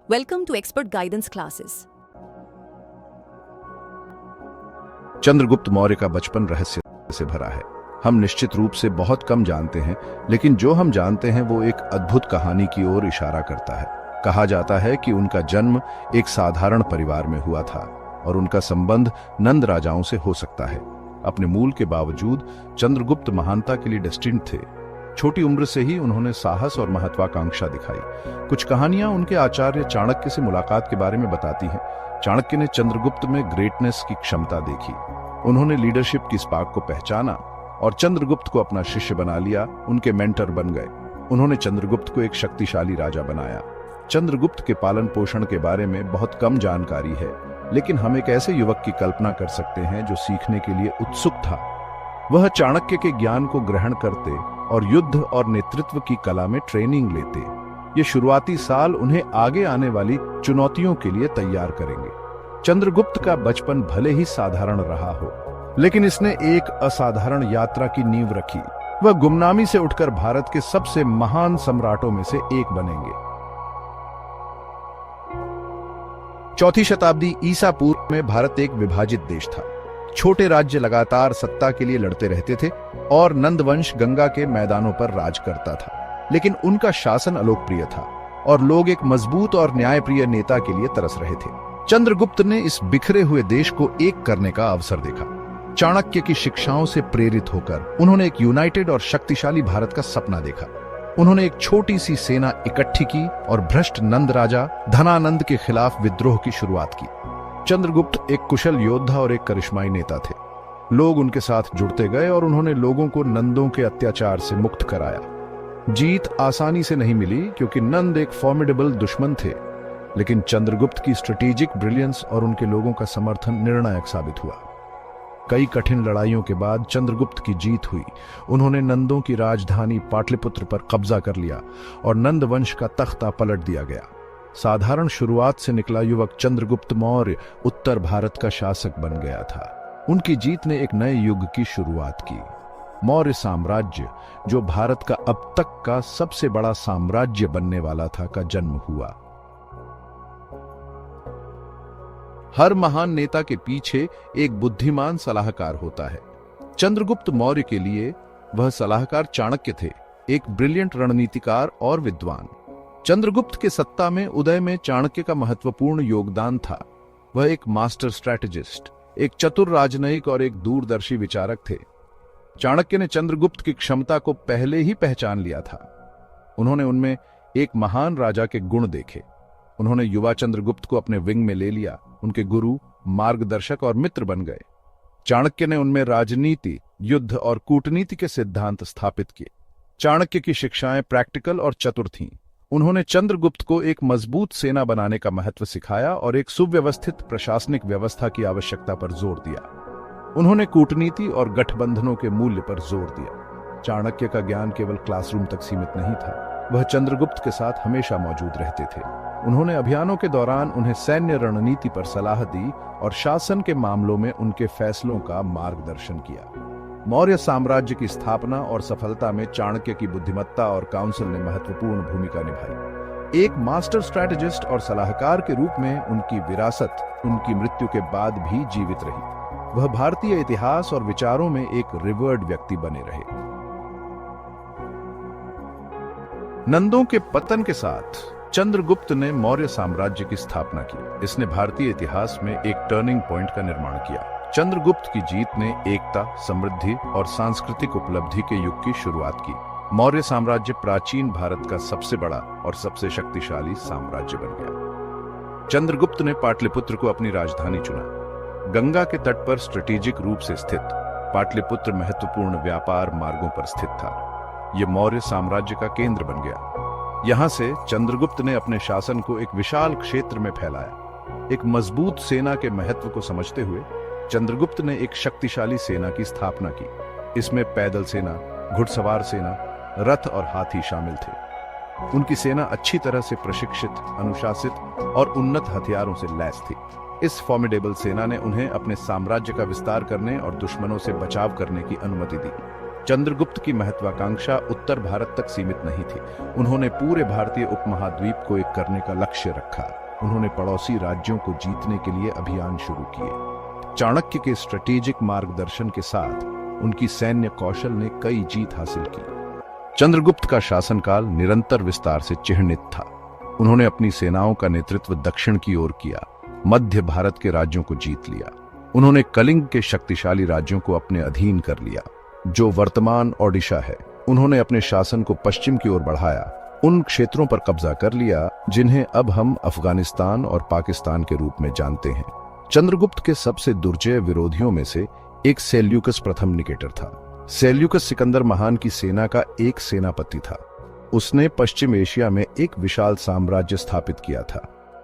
Welcome to Expert Guidance Classes. Chandragupta Maurya का बचपन रहस्य से भरा है। हम निश्चित रूप से बहुत कम जानते हैं, लेकिन जो हम जानते हैं वो एक अद्भुत कहानी की ओर इशारा करता है। कहा जाता है कि उनका जन्म एक साधारण परिवार में हुआ था और उनका संबंध नंद राजाओं से हो सकता है। अपने मूल के बावजूद चंद्रगुप्त महानता के लिए डेस्टिन्ड थे। छोटी उम्र से ही उन्होंने साहस और महत्वाकांक्षा दिखाई। कुछ कहानियां उनके आचार्य चाणक्य से मुलाकात के बारे में बताती हैं। चाणक्य ने चंद्रगुप्त में ग्रेटनेस की क्षमता देखी। उन्होंने लीडरशिप की स्पार्क को पहचाना और चंद्रगुप्त को अपना शिष्य बना लिया, उनके मेंटर बन गए। उन्होंने चंद्रगुप्त को एक शक्तिशाली राजा बनाया। चंद्रगुप्त के पालन पोषण के बारे में बहुत कम जानकारी है, लेकिन हम एक ऐसे युवक की कल्पना कर सकते हैं जो सीखने के लिए उत्सुक था। वह चाणक्य के ज्ञान को ग्रहण करते और युद्ध और नेतृत्व की कला में ट्रेनिंग लेते। ये शुरुआती साल उन्हें आगे आने वाली चुनौतियों के लिए तैयार करेंगे। चंद्रगुप्त का बचपन भले ही साधारण रहा हो, लेकिन इसने एक असाधारण यात्रा की नींव रखी। वह गुमनामी से उठकर भारत के सबसे महान सम्राटों में से एक बनेंगे। चौथी शताब्दी ईसा पूर्व में भारत एक विभाजित देश था। छोटे राज्य लगातार सत्ता के लिए लड़ते रहते थे और नंदवंश गंगा के मैदानों पर राज करता था, लेकिन उनका शासन अलोकप्रिय था और लोग एक मजबूत और न्यायप्रिय नेता के लिए तरस रहे थे। चंद्रगुप्त ने इस बिखरे हुए देश को एक करने का अवसर देखा। चाणक्य की शिक्षाओं से प्रेरित होकर उन्होंने एक यूनाइटेड और शक्तिशाली भारत का सपना देखा। उन्होंने एक छोटी सी सेना इकट्ठी की और भ्रष्ट नंद राजा धनानंद के खिलाफ विद्रोह की शुरुआत की। चंद्रगुप्त एक कुशल योद्धा और एक करिश्माई नेता थे। लोग उनके साथ जुड़ते गए और उन्होंने लोगों को नंदों के अत्याचार से मुक्त कराया। जीत आसानी से नहीं मिली क्योंकि नंद एक फॉर्मिडेबल दुश्मन थे, लेकिन चंद्रगुप्त की स्ट्रेटेजिक ब्रिलियंस और उनके लोगों का समर्थन निर्णायक साबित हुआ। कई कठिन लड़ाइयों के बाद चंद्रगुप्त की जीत हुई। उन्होंने नंदों की राजधानी पाटलिपुत्र पर कब्जा कर लिया और नंद वंश का तख्ता पलट दिया गया। साधारण शुरुआत से निकला युवक चंद्रगुप्त मौर्य उत्तर भारत का शासक बन गया था। उनकी जीत ने एक नए युग की शुरुआत की। मौर्य साम्राज्य, जो भारत का अब तक का सबसे बड़ा साम्राज्य बनने वाला था, का जन्म हुआ। हर महान नेता के पीछे एक बुद्धिमान सलाहकार होता है। चंद्रगुप्त मौर्य के लिए वह सलाहकार चाणक्य थे, एक ब्रिलियंट रणनीतिकार और विद्वान। चंद्रगुप्त के सत्ता में उदय में चाणक्य का महत्वपूर्ण योगदान था। वह एक मास्टर स्ट्रैटेजिस्ट, एक चतुर राजनयिक और एक दूरदर्शी विचारक थे। चाणक्य ने चंद्रगुप्त की क्षमता को पहले ही पहचान लिया था। उन्होंने उनमें एक महान राजा के गुण देखे। उन्होंने युवा चंद्रगुप्त को अपने विंग में ले लिया, उनके गुरु, मार्गदर्शक और मित्र बन गए। चाणक्य ने उनमें राजनीति, युद्ध और कूटनीति के सिद्धांत स्थापित किए। चाणक्य की शिक्षाएं प्रैक्टिकल और चतुर थीं। उन्होंने चंद्रगुप्त को एक मजबूत सेना बनाने का महत्व सिखाया और एक सुव्यवस्थित प्रशासनिक व्यवस्था की आवश्यकता पर जोर दिया। उन्होंने कूटनीति और गठबंधनों के मूल्य पर जोर दिया। चाणक्य का ज्ञान केवल क्लासरूम तक सीमित नहीं था, वह चंद्रगुप्त के साथ हमेशा मौजूद रहते थे। उन्होंने अभियानों के दौरान उन्हें सैन्य रणनीति पर सलाह दी और शासन के मामलों में उनके फैसलों का मार्गदर्शन किया। मौर्य साम्राज्य की स्थापना और सफलता में चाणक्य की बुद्धिमत्ता और काउंसिल ने महत्वपूर्ण भूमिका निभाई। एक मास्टर स्ट्रैटेजिस्ट और सलाहकार के रूप में उनकी विरासत उनकी मृत्यु के बाद भी जीवित रही। वह भारतीय इतिहास और विचारों में एक रिवर्ड व्यक्ति बने रहे। नंदों के पतन के साथ चंद्रगुप्त ने मौर्य साम्राज्य की स्थापना की। इसने भारतीय इतिहास में एक टर्निंग पॉइंट का निर्माण किया। चंद्रगुप्त की जीत ने एकता, समृद्धि और सांस्कृतिक उपलब्धि के युग की शुरुआत की। मौर्य साम्राज्य प्राचीन भारत का सबसे बड़ा और सबसे शक्तिशाली साम्राज्य बन गया। चंद्रगुप्त ने पाटलिपुत्र को अपनी राजधानी चुना। गंगा के तट पर स्ट्रेटेजिक रूप से स्थित पाटलिपुत्र महत्वपूर्ण व्यापार मार्गों पर स्थित था। यह मौर्य साम्राज्य का केंद्र बन गया। यहां से चंद्रगुप्त ने अपने शासन को एक विशाल क्षेत्र में फैलाया। एक मजबूत सेना के महत्व को समझते हुए चंद्रगुप्त ने एक शक्तिशाली सेना की स्थापना की। इसमें पैदल सेना, घुड़सवार सेना, रथ और हाथी शामिल थे। उनकी सेना अच्छी तरह से प्रशिक्षित, अनुशासित और उन्नत हथियारों से लैस थी। इस फॉर्मिडेबल सेना ने उन्हें अपने साम्राज्य का विस्तार करने और दुश्मनों से बचाव करने की अनुमति दी। चंद्रगुप्त की महत्वाकांक्षा उत्तर भारत तक सीमित नहीं थी। उन्होंने पूरे भारतीय उपमहाद्वीप को एक करने का लक्ष्य रखा। उन्होंने पड़ोसी राज्यों को जीतने के लिए अभियान शुरू किए। चाणक्य के स्ट्रेटेजिक मार्गदर्शन के साथ उनकी सैन्य कौशल ने कई जीत हासिल की। चंद्रगुप्त का शासनकाल निरंतर विस्तार से चिह्नित था। उन्होंने अपनी सेनाओं का नेतृत्व दक्षिण की ओर किया, मध्य भारत के राज्यों को जीत लिया। उन्होंने कलिंग के शक्तिशाली राज्यों को अपने अधीन कर लिया, जो वर्तमान ओडिशा है। उन्होंने अपने शासन को पश्चिम की ओर बढ़ाया, उन क्षेत्रों पर कब्जा कर लिया जिन्हें अब हम अफगानिस्तान और पाकिस्तान के रूप में जानते हैं। चंद्रगुप्त के सबसे दुर्जय विरोधियों में से एक सेल्यूकस प्रथम निकेटर था। सेल्यूकस सिकंदर महान की सेना का एक सेनापति था। उसने पश्चिम एशिया में एक विशाल साम्राज्य स्थापित किया था।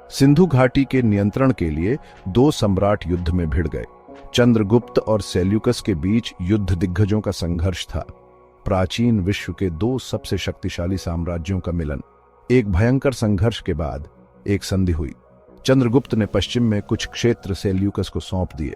सिंधु घाटी के नियंत्रण के लिए दो सम्राट युद्ध में भिड़ गए। चंद्रगुप्त और सेल्यूकस के बीच युद्ध दिग्गजों का संघर्ष था, प्राचीन विश्व के दो सबसे शक्तिशाली साम्राज्यों का मिलन। एक भयंकर संघर्ष के बाद एक संधि हुई। चंद्रगुप्त ने पश्चिम में कुछ क्षेत्र सेल्यूकस को सौंप दिए।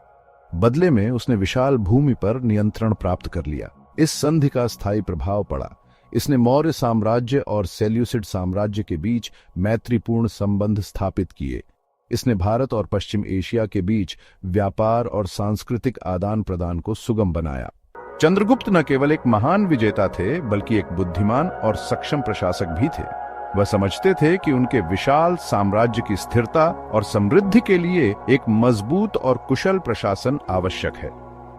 बदले में उसने विशाल भूमि पर नियंत्रण प्राप्त कर लिया। इस संधि का स्थायी प्रभाव पड़ा। इसने मौर्य साम्राज्य और सेल्यूसिड साम्राज्य के बीच मैत्रीपूर्ण संबंध स्थापित किए। इसने भारत और पश्चिम एशिया के बीच व्यापार और सांस्कृतिक आदान प्रदान को सुगम बनाया। चंद्रगुप्त न केवल एक महान विजेता थे, बल्कि एक बुद्धिमान और सक्षम प्रशासक भी थे। वह समझते थे कि उनके विशाल साम्राज्य की स्थिरता और समृद्धि के लिए एक मजबूत और कुशल प्रशासन आवश्यक है।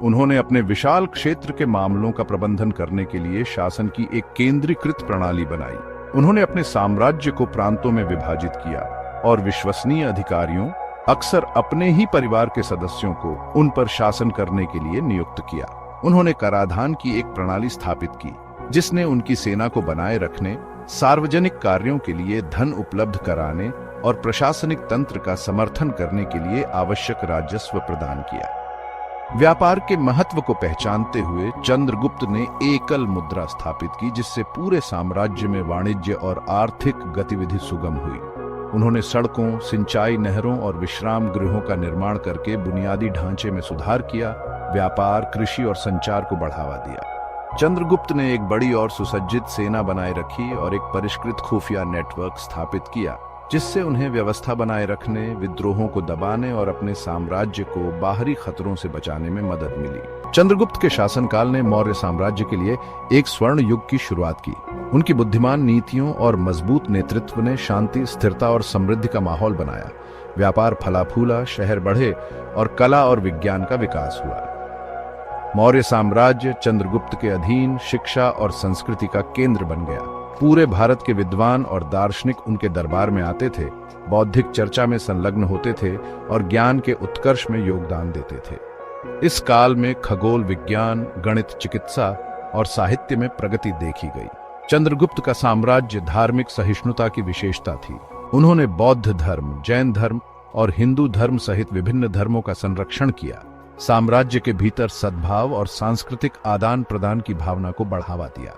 उन्होंने अपने विशाल क्षेत्र के मामलों का प्रबंधन करने के लिए शासन की एक केंद्रीकृत प्रणाली बनाई। उन्होंने अपने साम्राज्य को प्रांतों में विभाजित किया और विश्वसनीय अधिकारियों, अक्सर अपने ही परिवार के सदस्यों को उन पर शासन करने के लिए नियुक्त किया। उन्होंने कराधान की एक प्रणाली स्थापित की, जिसने उनकी सेना को बनाए रखने, सार्वजनिक कार्यों के लिए धन उपलब्ध कराने और प्रशासनिक तंत्र का समर्थन करने के लिए आवश्यक राजस्व प्रदान किया। व्यापार के महत्व को पहचानते हुए चंद्रगुप्त ने एकल मुद्रा स्थापित की, जिससे पूरे साम्राज्य में वाणिज्य और आर्थिक गतिविधि सुगम हुई। उन्होंने सड़कों, सिंचाई नहरों और विश्राम गृहों का निर्माण करके बुनियादी ढांचे में सुधार किया, व्यापार, कृषि और संचार को बढ़ावा दिया। चंद्रगुप्त ने एक बड़ी और सुसज्जित सेना बनाए रखी और एक परिष्कृत खुफिया नेटवर्क स्थापित किया, जिससे उन्हें व्यवस्था बनाए रखने, विद्रोहों को दबाने और अपने साम्राज्य को बाहरी खतरों से बचाने में मदद मिली। चंद्रगुप्त के शासनकाल ने मौर्य साम्राज्य के लिए एक स्वर्ण युग की शुरुआत की। उनकी बुद्धिमान नीतियों और मजबूत नेतृत्व ने शांति, स्थिरता और समृद्धि का माहौल बनाया। व्यापार फला फूला, शहर बढ़े और कला और विज्ञान का विकास हुआ। मौर्य साम्राज्य चंद्रगुप्त के अधीन शिक्षा और संस्कृति का केंद्र बन गया। पूरे भारत के विद्वान और दार्शनिक उनके दरबार में आते थे, बौद्धिक चर्चा में संलग्न होते थे और ज्ञान के उत्कर्ष में योगदान देते थे। इस काल में खगोल विज्ञान, गणित, चिकित्सा और साहित्य में प्रगति देखी गई। चंद्रगुप्त का साम्राज्य धार्मिक सहिष्णुता की विशेषता थी। उन्होंने बौद्ध धर्म, जैन धर्म और हिंदू धर्म सहित विभिन्न धर्मों का संरक्षण किया। साम्राज्य के भीतर सद्भाव और सांस्कृतिक आदान प्रदान की भावना को बढ़ावा दिया।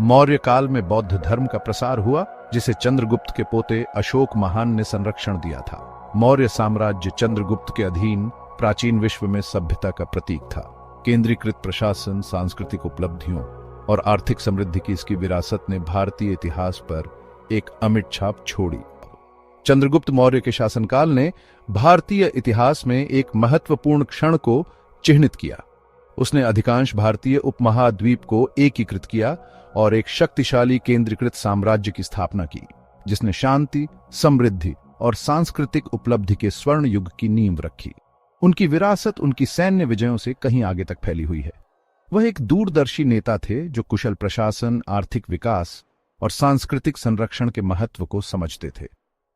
मौर्य काल में बौद्ध धर्म का प्रसार हुआ, जिसे चंद्रगुप्त के पोते अशोक महान ने संरक्षण दिया था। मौर्य साम्राज्य चंद्रगुप्त के अधीन प्राचीन विश्व में सभ्यता का प्रतीक था। केंद्रीकृत प्रशासन, सांस्कृतिक उपलब्धियों और आर्थिक समृद्धि की इसकी विरासत ने भारतीय इतिहास पर एक अमिट छाप छोड़ी। चंद्रगुप्त मौर्य के शासनकाल ने भारतीय इतिहास में एक महत्वपूर्ण क्षण को चिह्नित किया। उसने अधिकांश भारतीय उपमहाद्वीप को एकीकृत किया और एक शक्तिशाली केंद्रीकृत साम्राज्य की स्थापना की, जिसने शांति, समृद्धि और सांस्कृतिक उपलब्धि के स्वर्ण युग की नींव रखी। उनकी विरासत उनकी सैन्य विजयों से कहीं आगे तक फैली हुई है। वह एक दूरदर्शी नेता थे जो कुशल प्रशासन, आर्थिक विकास और सांस्कृतिक संरक्षण के महत्व को समझते थे।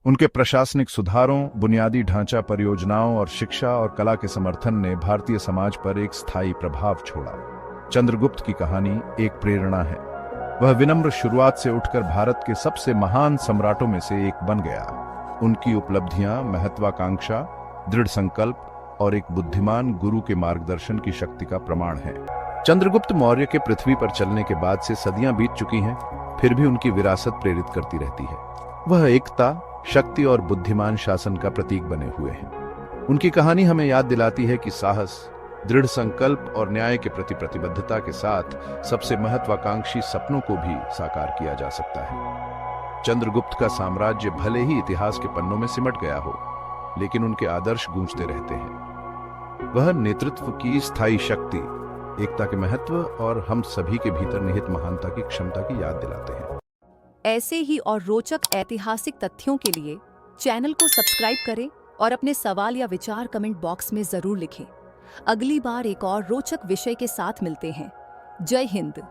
उनके प्रशासनिक सुधारों, बुनियादी ढांचा परियोजनाओं और शिक्षा और कला के समर्थन ने भारतीय समाज पर एक स्थायी प्रभाव छोड़ा। चंद्रगुप्त की कहानी एक प्रेरणा है। वह विनम्र शुरुआत से उठकर भारत के सबसे महान सम्राटों में से एक बन गया। उनकी उपलब्धियां महत्वाकांक्षा, दृढ़ संकल्प और एक बुद्धिमान गुरु के मार्गदर्शन की शक्ति का प्रमाण है। चंद्रगुप्त मौर्य के पृथ्वी पर चलने के बाद से सदियां बीत चुकी हैं, फिर भी उनकी विरासत प्रेरित करती रहती है। वह एकता, शक्ति और बुद्धिमान शासन का प्रतीक बने हुए हैं। उनकी कहानी हमें याद दिलाती है कि साहस, दृढ़ संकल्प और न्याय के प्रति प्रतिबद्धता के साथ सबसे महत्वाकांक्षी सपनों को भी साकार किया जा सकता है। चंद्रगुप्त का साम्राज्य भले ही इतिहास के पन्नों में सिमट गया हो, लेकिन उनके आदर्श गूंजते रहते हैं। वह नेतृत्व की स्थायी शक्ति, एकता के महत्व और हम सभी के भीतर निहित महानता की क्षमता की याद दिलाते हैं। ऐसे ही और रोचक ऐतिहासिक तथ्यों के लिए चैनल को सब्सक्राइब करें और अपने सवाल या विचार कमेंट बॉक्स में जरूर लिखें। अगली बार एक और रोचक विषय के साथ मिलते हैं। जय हिंद।